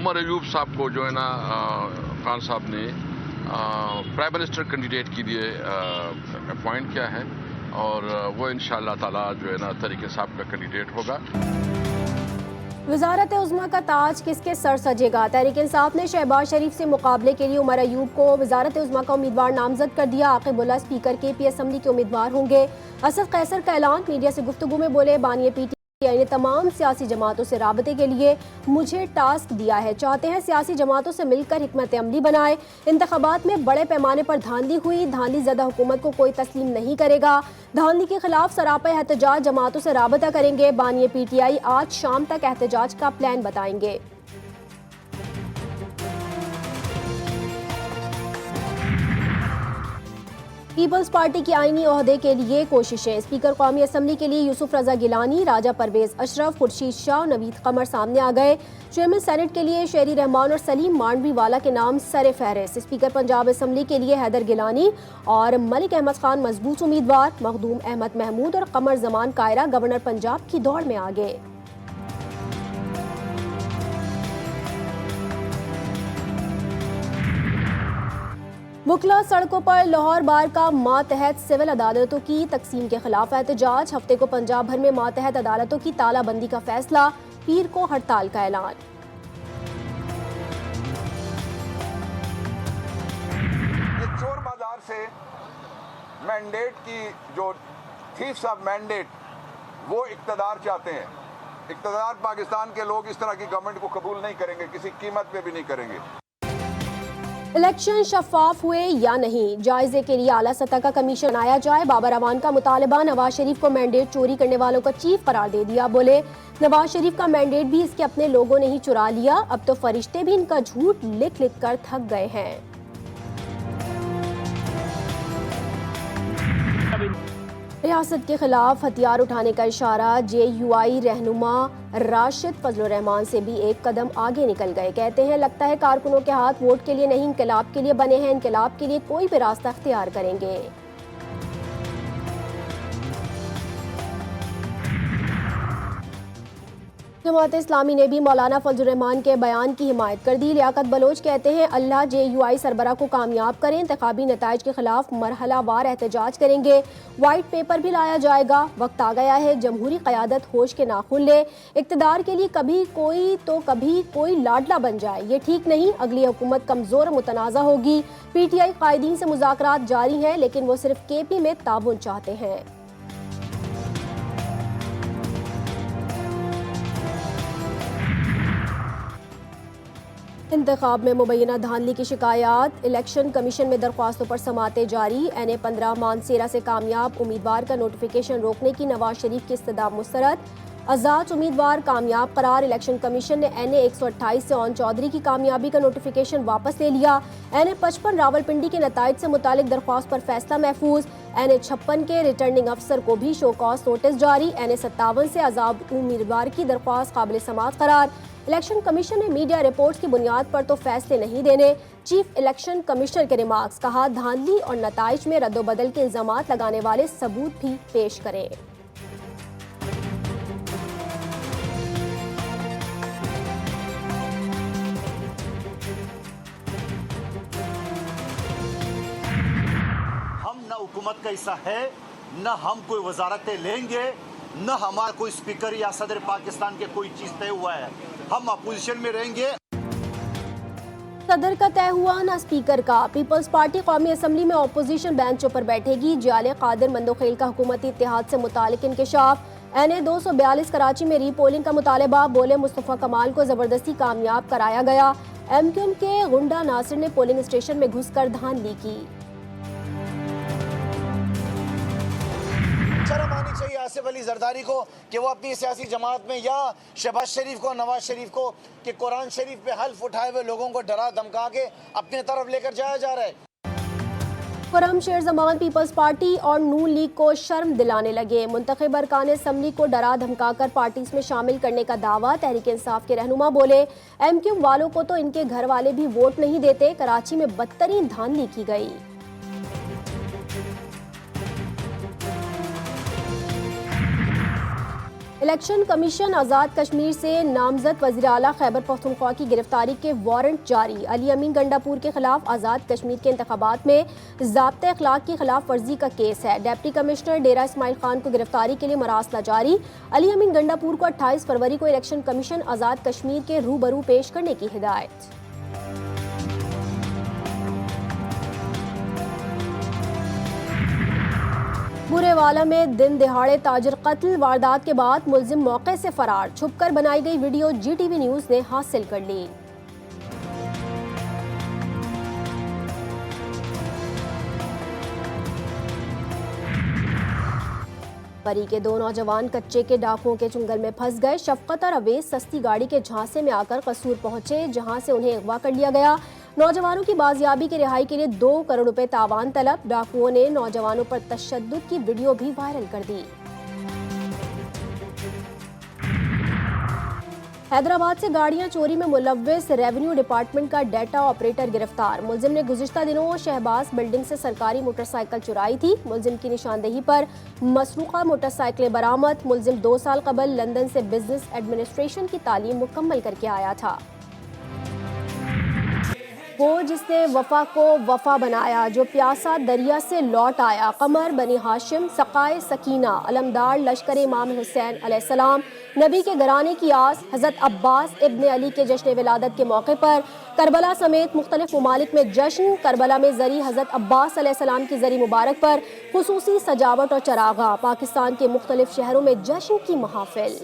उमर अयूब साहब को जो है ना खान साहब ने प्राइम मिनिस्टर कैंडिडेट के लिए अपॉइंट किया है और वो इंशाअल्लाह ताला जो है ना तरीके साहब का कैंडिडेट होगा। वजारत उज़्मा का ताज किसके सर सजेगा? तहरीक इंसाफ ने शहबाज शरीफ से मुकाबले के लिए उमर अयूब को वजारत उज़्मा का उम्मीदवार नामजद कर दिया। आकिबुल्लाह स्पीकर KP असम्बली के उम्मीदवार होंगे। असद कैसर का ऐलान। मीडिया से गुफ्तगू में बोले, बानी PTI ने तमाम सियासी जमातों से राबते के लिए मुझे टास्क दिया है। चाहते हैं सियासी जमातों से मिलकर हिकमत अमली बनाए। इंतखाबात में बड़े पैमाने पर धांधली हुई। धांधली ज़दा हुकूमत को कोई तस्लीम नहीं करेगा। धांधली के खिलाफ सरापा एहतजाज जमातों से राबता करेंगे। बानी PTI आज शाम तक एहतजाज का प्लान बताएंगे। पीपल्स पार्टी की आईनी ओहदे के लिए कोशिशें। स्पीकर कौमी असम्बली के लिए यूसुफ रजा गिलानी, राजा परवेज अशरफ, खुर्शीद शाह, नवीद कमर सामने आ गए। चेयरमैन सेनेट के लिए शेरी रहमान और सलीम मांडवी वाला के नाम सरे फहरिस्त। स्पीकर पंजाब असम्बली के लिए हैदर गिलानी और मलिक अहमद खान मजबूत उम्मीदवार। मखदूम अहमद महमूद और कमर जमान कायरा गवर्नर पंजाब की दौड़ में आ गए। मुखला सड़कों पर लाहौर बार का मातहत सिविल अदालतों की तकसीम के खिलाफ एहतजाज। हफ्ते को पंजाब भर में मातहत अदालतों की तालाबंदी का फैसला। पीर को हड़ताल का ऐलान। ये चोर बाजार से मैंडेट की जो थीफ्स ऑफ मैंडेट वो इक्तदार चाहते हैं। इक्तदार पाकिस्तान के लोग इस तरह की गवर्नमेंट को कबूल नहीं करेंगे, किसी कीमत पे भी नहीं करेंगे। इलेक्शन शफाफ हुए या नहीं, जायजे के लिए आला सतह का कमीशन आया जाए। बाबर अवान का मुतालबा। नवाज शरीफ को मैंडेट चोरी करने वालों का चीफ करार दे दिया। बोले, नवाज शरीफ का मैंडेट भी इसके अपने लोगों ने ही चुरा लिया। अब तो फरिश्ते भी इनका झूठ लिख लिख कर थक गए हैं। रियासत के खिलाफ हथियार उठाने का इशारा। JUI रहनुमा राशिद फजल रहमान से भी एक कदम आगे निकल गए। कहते हैं, लगता है कारकुनों के हाथ वोट के लिए नहीं इंकलाब के लिए बने हैं। इंकलाब के लिए कोई भी रास्ता अख्तियार करेंगे। जमात इस्लामी ने भी मौलाना फजल रहमान के बयान की हिमायत कर दी। लियाकत बलोच कहते हैं, अल्लाह JUI सरबरा को कामयाब करें। इंतखाबी नताइज के खिलाफ मरहला वार एहतजाज करेंगे। वाइट पेपर भी लाया जाएगा। वक्त आ गया है जमहूरी क़यादत होश के नाखून ले। इक़्तिदार के लिए कभी कोई तो कभी कोई लाडला बन जाए, ये ठीक नहीं। अगली हुकूमत कमज़ोर और मुतनाज़ा होगी। PTI कायदीन से मुज़ाकरात जारी हैं, लेकिन वो सिर्फ KP में ताउन चाहते हैं। इंतखाब में मुबैना धांधली की शिकायत। इलेक्शन कमीशन में दरख्वास्तों पर समाते जारी। NA-15 मानसेरा से कामयाब उम्मीदवार का नोटिफिकेशन रोकने की नवाज शरीफ की इस्तदा मुस्तरद। आज़ाद उम्मीदवार कामयाब करार। इलेक्शन कमीशन ने NA-128 से ओन चौधरी की कामयाबी का नोटिफिकेशन वापस ले लिया। NA-55 रावलपिंडी के नताइज से मुतालिक दरख्वास्त पर फैसला महफूज। NA-56 के रिटर्निंग अफसर को भी शो कॉज नोटिस जारी। NA-57 से आज़ाद उम्मीदवार की दरख्वास्त काबिल समाअत करार। इलेक्शन कमीशन ने मीडिया रिपोर्ट्स की बुनियाद पर तो फैसले नहीं देने। चीफ इलेक्शन कमिश्नर के रिमार्क्स। कहा, धांधली और नताइज में रद्दोबदल के इल्जामात लगाने वाले सबूत भी पेश करें। हम न हुकूमत का हिस्सा है, न हम कोई वजारतें लेंगे, न हमारा कोई स्पीकर या सदर पाकिस्तान के कोई चीज तय हुआ है। हम अपोजिशन में रहेंगे। सदर का तय हुआ, ना स्पीकर का। पीपल्स पार्टी कौमी असम्बली में अपोजिशन बेंचों पर बैठेगी। जाले कादिर मंदोखेल का हुकूमती इत्तेहाद से मुतालिक इंकशाफ। NA-242 कराची में रीपोलिंग का मुतालबा। बोले, मुस्तफ़ा कमाल को जबरदस्ती कामयाब कराया गया। MQM के गुंडा नासिर ने पोलिंग स्टेशन में घुसकर धांधली की। शर्म आनी चाहिए आसिफ अली जरदारी को कि वो अपनी सियासी जमात में या शहबाज शरीफ को, नवाज शरीफ को कि कुरान शरीफ पे हल्फ उठाए हुए लोगों को डरा धमका के अपनी तरफ लेकर जाया जा रहा है। खुर्रम शेर जमान पीपल्स पार्टी और नून लीग को शर्म दिलाने लगे। मुंतखब अरकान असम्बली को डरा धमकाकर पार्टीज में शामिल करने का दावा। तहरीक इंसाफ के रहनुमा बोले, MQM वालों को तो इनके घर वाले भी वोट नहीं देते। कराची में बदतरीन धांधली की गई। इलेक्शन कमीशन आज़ाद कश्मीर से नामजद वज़ीर आला खैबर पख्तूनख्वा की गिरफ्तारी के वारंट जारी। अली अमीन गंडापुर के खिलाफ आज़ाद कश्मीर के इंतखाबात में ज़ाब्ते अखलाक की खिलाफ वर्जी का केस है। डिप्टी कमिश्नर डेरा इस्माइल खान को गिरफ्तारी के लिए मरासला जारी। अली अमीन गंडापुर को 28 फरवरी को इलेक्शन कमीशन आज़ाद कश्मीर के रूबरू पेश करने की हिदायत। बुरेवाला में दिन दिहाड़े ताजिर कत्ल, वारदात के बाद मुलजिम मौके से फरार। छुपकर बनाई गई वीडियो GTV न्यूज ने हासिल कर ली। परी के 2 नौजवान कच्चे के डाकुओं के चुंगल में फंस गए। शफकत और अवेश सस्ती गाड़ी के झांसे में आकर कसूर पहुंचे, जहां से उन्हें अगवा कर लिया गया। नौजवानों की बाजियाबी की रिहाई के लिए 2 करोड़ रुपए तावान तलब। डाकुओं ने नौजवानों पर तशद्दुद की वीडियो भी वायरल कर दी। हैदराबाद से गाड़ियां चोरी में मुलव्विस रेवेन्यू डिपार्टमेंट का डेटा ऑपरेटर गिरफ्तार। मुलजिम ने गुज़िश्ता दिनों शहबाज बिल्डिंग से सरकारी मोटरसाइकिल चुराई थी। मुलजिम की निशानदेही पर मसरूका मोटरसाइकिलें बरामद। मुलजिम 2 साल कबल लंदन से बिजनेस एडमिनिस्ट्रेशन की तालीम मुकम्मल करके आया था। वो जिसने वफा को वफा बनाया, जो प्यासा दरिया से लौट आया। कमर बनी हाशिम सकाए सकीना अलमदार लश्कर इमाम हुसैन अलैहिस्सलाम नबी के घराने की आस। हज़रत अब्बास इब्न अली के जश्न विलादत के मौके पर करबला समेत मुख्तलिफ ममालिक में जश्न। करबला में जरी हज़रत अब्बास अलैहिस्सलाम की जरी मुबारक पर खुसूसी सजावट और चरागा। पाकिस्तान के मुख्तलिफ शहरों में जश्न की महाफिल।